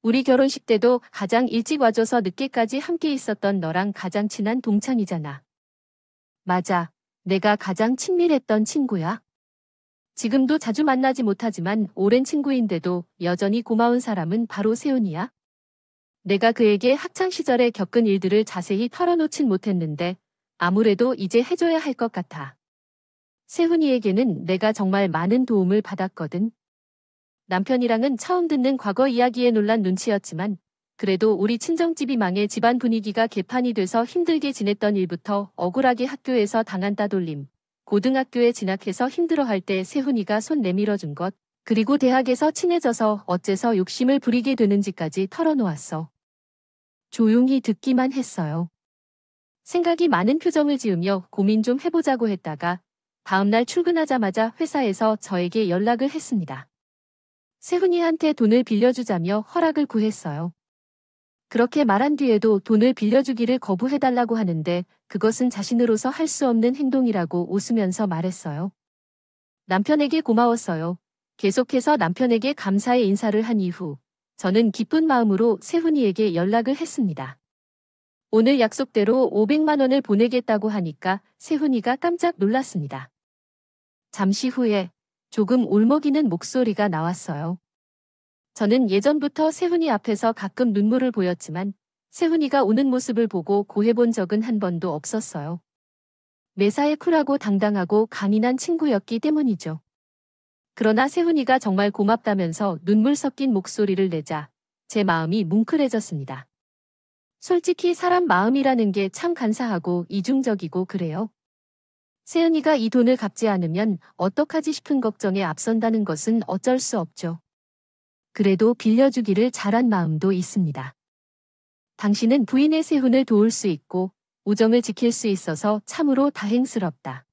우리 결혼식 때도 가장 일찍 와줘서 늦게까지 함께 있었던 너랑 가장 친한 동창이잖아. 맞아. 내가 가장 친밀했던 친구야. 지금도 자주 만나지 못하지만 오랜 친구인데도 여전히 고마운 사람은 바로 세훈이야. 내가 그에게 학창시절에 겪은 일들을 자세히 털어놓진 못했는데 아무래도 이제 해줘야 할 것 같아. 세훈이에게는 내가 정말 많은 도움을 받았거든. 남편이랑은 처음 듣는 과거 이야기에 놀란 눈치였지만 그래도 우리 친정집이 망해 집안 분위기가 개판이 돼서 힘들게 지냈던 일부터 억울하게 학교에서 당한 따돌림, 고등학교에 진학해서 힘들어할 때 세훈이가 손 내밀어준 것, 그리고 대학에서 친해져서 어째서 욕심을 부리게 되는지까지 털어놓았어. 조용히 듣기만 했어요. 생각이 많은 표정을 지으며 고민 좀 해보자고 했다가 다음날 출근하자마자 회사에서 저에게 연락을 했습니다. 세훈이한테 돈을 빌려주자며 허락을 구했어요. 그렇게 말한 뒤에도 돈을 빌려주기를 거부해달라고 하는데 그것은 자신으로서 할 수 없는 행동이라고 웃으면서 말했어요. 남편에게 고마웠어요. 계속해서 남편에게 감사의 인사를 한 이후 저는 기쁜 마음으로 세훈이에게 연락을 했습니다. 오늘 약속대로 500만 원을 보내겠다고 하니까 세훈이가 깜짝 놀랐습니다. 잠시 후에 조금 울먹이는 목소리가 나왔어요. 저는 예전부터 세훈이 앞에서 가끔 눈물을 보였지만 세훈이가 우는 모습을 보고 고해본 적은 한 번도 없었어요. 매사에 쿨하고 당당하고 강인한 친구였기 때문이죠. 그러나 세훈이가 정말 고맙다면서 눈물 섞인 목소리를 내자 제 마음이 뭉클해졌습니다. 솔직히 사람 마음이라는 게 참 간사하고 이중적이고 그래요. 세은이가 이 돈을 갚지 않으면 어떡하지 싶은 걱정에 앞선다는 것은 어쩔 수 없죠. 그래도 빌려주기를 잘한 마음도 있습니다. 당신은 부인의 세훈을 도울 수 있고 우정을 지킬 수 있어서 참으로 다행스럽다.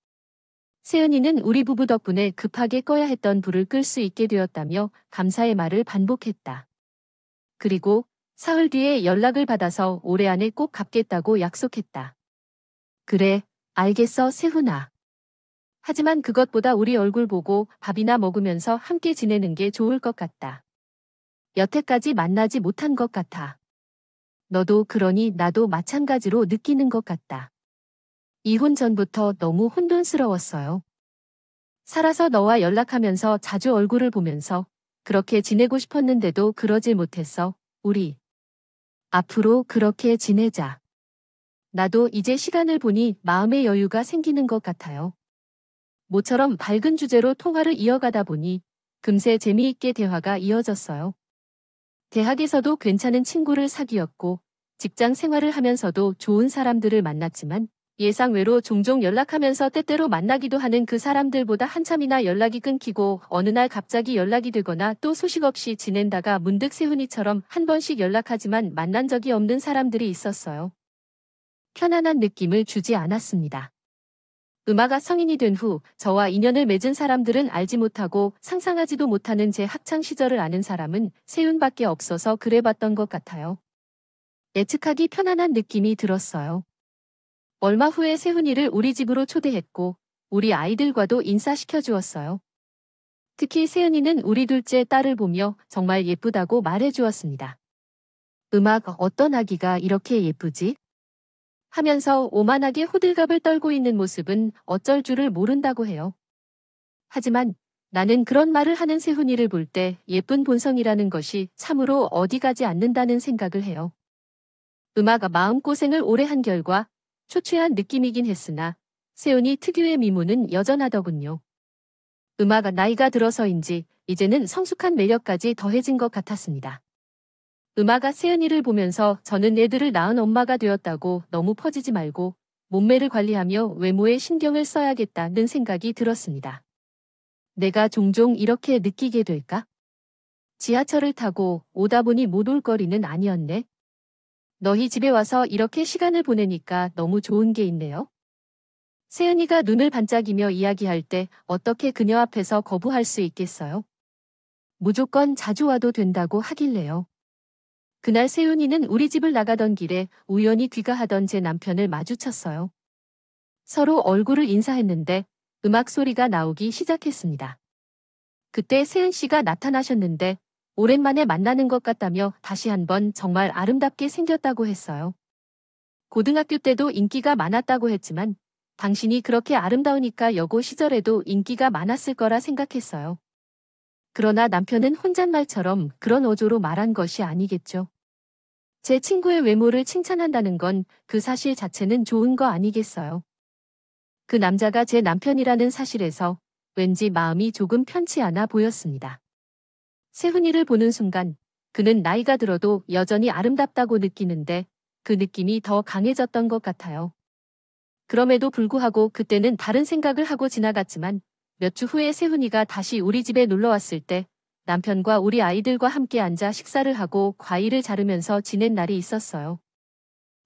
세은이는 우리 부부 덕분에 급하게 꺼야 했던 불을 끌 수 있게 되었다며 감사의 말을 반복했다. 그리고 사흘 뒤에 연락을 받아서 올해 안에 꼭 갚겠다고 약속했다. 그래, 알겠어, 세훈아. 하지만 그것보다 우리 얼굴 보고 밥이나 먹으면서 함께 지내는 게 좋을 것 같다. 여태까지 만나지 못한 것 같아. 너도 그러니 나도 마찬가지로 느끼는 것 같다. 이혼 전부터 너무 혼돈스러웠어요. 살아서 너와 연락하면서 자주 얼굴을 보면서 그렇게 지내고 싶었는데도 그러질 못했어. 우리 앞으로 그렇게 지내자. 나도 이제 시간을 보니 마음의 여유가 생기는 것 같아요. 모처럼 밝은 주제로 통화를 이어가다 보니 금세 재미있게 대화가 이어졌어요. 대학에서도 괜찮은 친구를 사귀었고 직장 생활을 하면서도 좋은 사람들을 만났지만 예상외로 종종 연락하면서 때때로 만나기도 하는 그 사람들보다 한참이나 연락이 끊기고 어느 날 갑자기 연락이 되거나 또 소식 없이 지낸다가 문득 세훈이처럼 한 번씩 연락하지만 만난 적이 없는 사람들이 있었어요. 편안한 느낌을 주지 않았습니다. 음아가 성인이 된 후 저와 인연을 맺은 사람들은 알지 못하고 상상하지도 못하는 제 학창 시절을 아는 사람은 세윤밖에 없어서 그래봤던 것 같아요. 예측하기 편안한 느낌이 들었어요. 얼마 후에 세훈이를 우리 집으로 초대했고 우리 아이들과도 인사시켜 주었어요. 특히 세은이는 우리 둘째 딸을 보며 정말 예쁘다고 말해 주었습니다. 음악 어떤 아기가 이렇게 예쁘지? 하면서 오만하게 호들갑을 떨고 있는 모습은 어쩔 줄을 모른다고 해요. 하지만 나는 그런 말을 하는 세훈이를 볼 때 예쁜 본성이라는 것이 참으로 어디 가지 않는다는 생각을 해요. 음악 마음고생을 오래 한 결과 초췌한 느낌이긴 했으나 세훈이 특유의 미모는 여전하더군요. 음악 나이가 들어서인지 이제는 성숙한 매력까지 더해진 것 같았습니다. 음아가 세은이를 보면서 저는 애들을 낳은 엄마가 되었다고 너무 퍼지지 말고 몸매를 관리하며 외모에 신경을 써야겠다는 생각이 들었습니다. 내가 종종 이렇게 느끼게 될까? 지하철을 타고 오다 보니 못 올 거리는 아니었네. 너희 집에 와서 이렇게 시간을 보내니까 너무 좋은 게 있네요. 세은이가 눈을 반짝이며 이야기할 때 어떻게 그녀 앞에서 거부할 수 있겠어요? 무조건 자주 와도 된다고 하길래요. 그날 세윤이는 우리 집을 나가던 길에 우연히 귀가하던 제 남편을 마주쳤어요. 서로 얼굴을 인사했는데 음악 소리가 나오기 시작했습니다. 그때 세은 씨가 나타나셨는데 오랜만에 만나는 것 같다며 다시 한번 정말 아름답게 생겼다고 했어요. 고등학교 때도 인기가 많았다고 했지만 당신이 그렇게 아름다우니까 여고 시절에도 인기가 많았을 거라 생각했어요. 그러나 남편은 혼잣말처럼 그런 어조로 말한 것이 아니겠죠. 제 친구의 외모를 칭찬한다는 건 그 사실 자체는 좋은 거 아니겠어요. 그 남자가 제 남편이라는 사실에서 왠지 마음이 조금 편치 않아 보였습니다. 세훈이를 보는 순간 그는 나이가 들어도 여전히 아름답다고 느끼는데 그 느낌이 더 강해졌던 것 같아요. 그럼에도 불구하고 그때는 다른 생각을 하고 지나갔지만 몇 주 후에 세훈이가 다시 우리 집에 놀러 왔을 때 남편과 우리 아이들과 함께 앉아 식사를 하고 과일을 자르면서 지낸 날이 있었어요.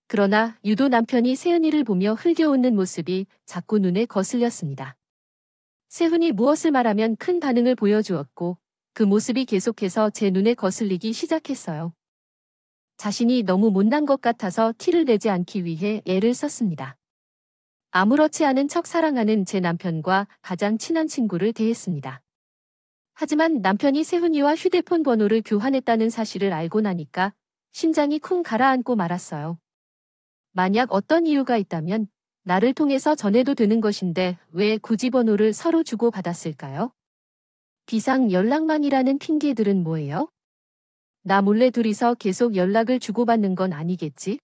그러나 유독 남편이 세은이를 보며 흘겨웃는 모습이 자꾸 눈에 거슬렸습니다. 세훈이 무엇을 말하면 큰 반응을 보여주었고 그 모습이 계속해서 제 눈에 거슬리기 시작했어요. 자신이 너무 못난 것 같아서 티를 내지 않기 위해 애를 썼습니다. 아무렇지 않은 척 사랑하는 제 남편과 가장 친한 친구를 대했습니다. 하지만 남편이 세훈이와 휴대폰 번호를 교환했다는 사실을 알고 나니까 심장이 쿵 가라앉고 말았어요. 만약 어떤 이유가 있다면 나를 통해서 전해도 되는 것인데 왜 굳이 번호를 서로 주고받았을까요? 비상 연락만이라는 핑계들은 뭐예요? 나 몰래 둘이서 계속 연락을 주고받는 건 아니겠지?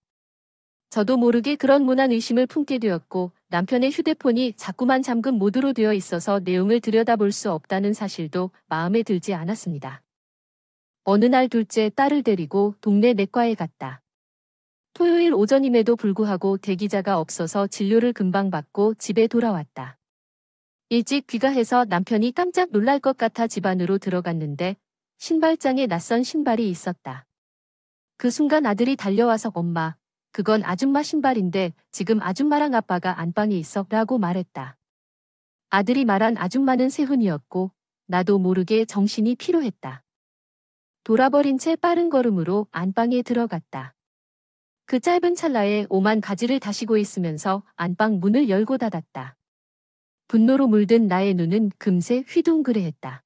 저도 모르게 그런 무난 의심을 품게 되었고 남편의 휴대폰이 자꾸만 잠금 모드로 되어 있어서 내용을 들여다볼 수 없다는 사실도 마음에 들지 않았습니다. 어느 날 둘째 딸을 데리고 동네 내과에 갔다. 토요일 오전임에도 불구하고 대기자가 없어서 진료를 금방 받고 집에 돌아왔다. 일찍 귀가해서 남편이 깜짝 놀랄 것 같아 집 안으로 들어갔는데 신발장에 낯선 신발이 있었다. 그 순간 아들이 달려와서 엄마, 그건 아줌마 신발인데 지금 아줌마랑 아빠가 안방에 있어 라고 말했다. 아들이 말한 아줌마는 세훈이었고 나도 모르게 정신이 피로했다. 돌아버린 채 빠른 걸음으로 안방에 들어갔다. 그 짧은 찰나에 오만 가지를 다시고 있으면서 안방 문을 열고 닫았다. 분노로 물든 나의 눈은 금세 휘둥그레했다.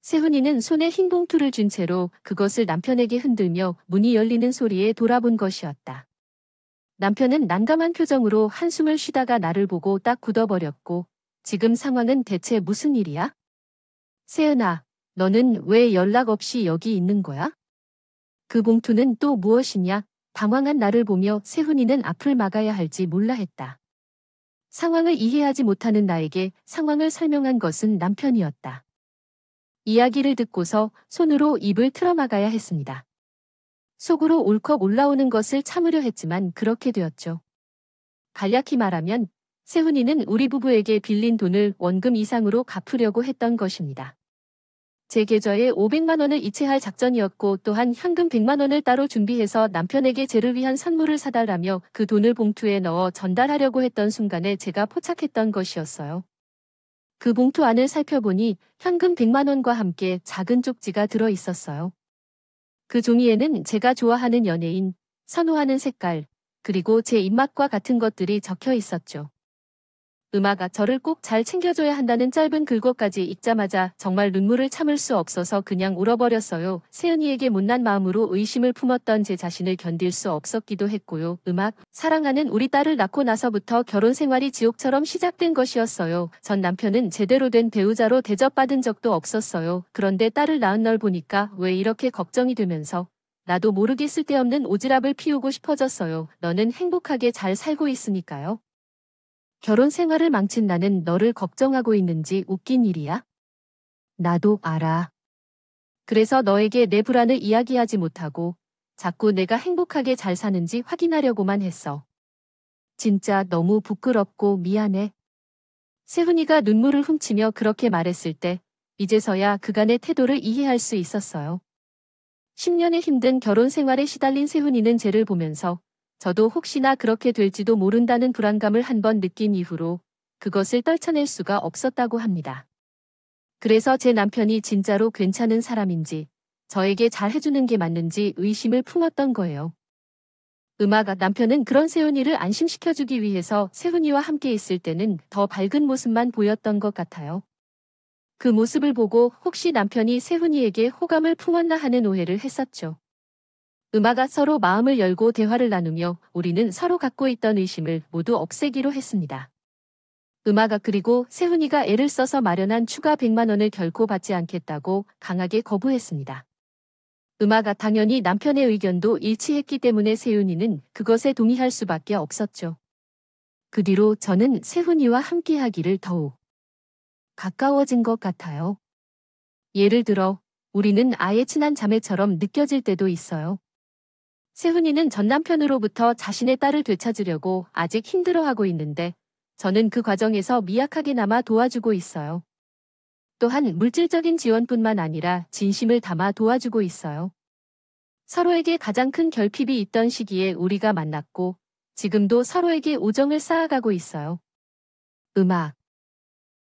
세훈이는 손에 흰 봉투를 쥔 채로 그것을 남편에게 흔들며 문이 열리는 소리에 돌아본 것이었다. 남편은 난감한 표정으로 한숨을 쉬다가 나를 보고 딱 굳어버렸고 지금 상황은 대체 무슨 일이야? 세은아, 너는 왜 연락 없이 여기 있는 거야? 그 봉투는 또 무엇이냐? 당황한 나를 보며 세훈이는 앞을 막아야 할지 몰라 했다. 상황을 이해하지 못하는 나에게 상황을 설명한 것은 남편이었다. 이야기를 듣고서 손으로 입을 틀어막아야 했습니다. 속으로 울컥 올라오는 것을 참으려 했지만 그렇게 되었죠. 간략히 말하면 세훈이는 우리 부부에게 빌린 돈을 원금 이상으로 갚으려고 했던 것입니다. 제 계좌에 500만 원을 이체할 작전이었고 또한 현금 100만 원을 따로 준비해서 남편에게 쟤를 위한 선물을 사달라며 그 돈을 봉투에 넣어 전달하려고 했던 순간에 제가 포착했던 것이었어요. 그 봉투 안을 살펴보니 현금 100만 원과 함께 작은 쪽지가 들어 있었어요. 그 종이에는 제가 좋아하는 연예인, 선호하는 색깔, 그리고 제 입맛과 같은 것들이 적혀 있었죠. 음아가 저를 꼭 잘 챙겨줘야 한다는 짧은 글것까지 읽자마자 정말 눈물을 참을 수 없어서 그냥 울어버렸어요. 세은이에게 못난 마음으로 의심을 품었던 제 자신을 견딜 수 없었기도 했고요. 사랑하는 우리 딸을 낳고 나서부터 결혼 생활이 지옥처럼 시작된 것이었어요. 전 남편은 제대로 된 배우자로 대접받은 적도 없었어요. 그런데 딸을 낳은 널 보니까 왜 이렇게 걱정이 되면서 나도 모르게 쓸데없는 오지랖을 피우고 싶어졌어요. 너는 행복하게 잘 살고 있으니까요. 결혼 생활을 망친 나는 너를 걱정하고 있는지 웃긴 일이야? 나도 알아. 그래서 너에게 내 불안을 이야기하지 못하고 자꾸 내가 행복하게 잘 사는지 확인하려고만 했어. 진짜 너무 부끄럽고 미안해. 세훈이가 눈물을 훔치며 그렇게 말했을 때 이제서야 그간의 태도를 이해할 수 있었어요. 10년의 힘든 결혼 생활에 시달린 세훈이는 쟤를 보면서 저도 혹시나 그렇게 될지도 모른다는 불안감을 한번 느낀 이후로 그것을 떨쳐낼 수가 없었다고 합니다. 그래서 제 남편이 진짜로 괜찮은 사람인지 저에게 잘 해주는 게 맞는지 의심을 품었던 거예요. 음아가 남편은 그런 세훈이를 안심시켜주기 위해서 세훈이와 함께 있을 때는 더 밝은 모습만 보였던 것 같아요. 그 모습을 보고 혹시 남편이 세훈이에게 호감을 품었나 하는 오해를 했었죠. 음아가 서로 마음을 열고 대화를 나누며 우리는 서로 갖고 있던 의심을 모두 없애기로 했습니다. 음아가 그리고 세훈이가 애를 써서 마련한 추가 100만 원을 결코 받지 않겠다고 강하게 거부했습니다. 음아가 당연히 남편의 의견도 일치했기 때문에 세훈이는 그것에 동의할 수밖에 없었죠. 그 뒤로 저는 세훈이와 함께하기를 더욱 가까워진 것 같아요. 예를 들어 우리는 아예 친한 자매처럼 느껴질 때도 있어요. 세훈이는 전 남편으로부터 자신의 딸을 되찾으려고 아직 힘들어하고 있는데 저는 그 과정에서 미약하게나마 도와주고 있어요. 또한 물질적인 지원뿐만 아니라 진심을 담아 도와주고 있어요. 서로에게 가장 큰 결핍이 있던 시기에 우리가 만났고 지금도 서로에게 우정을 쌓아가고 있어요. 음악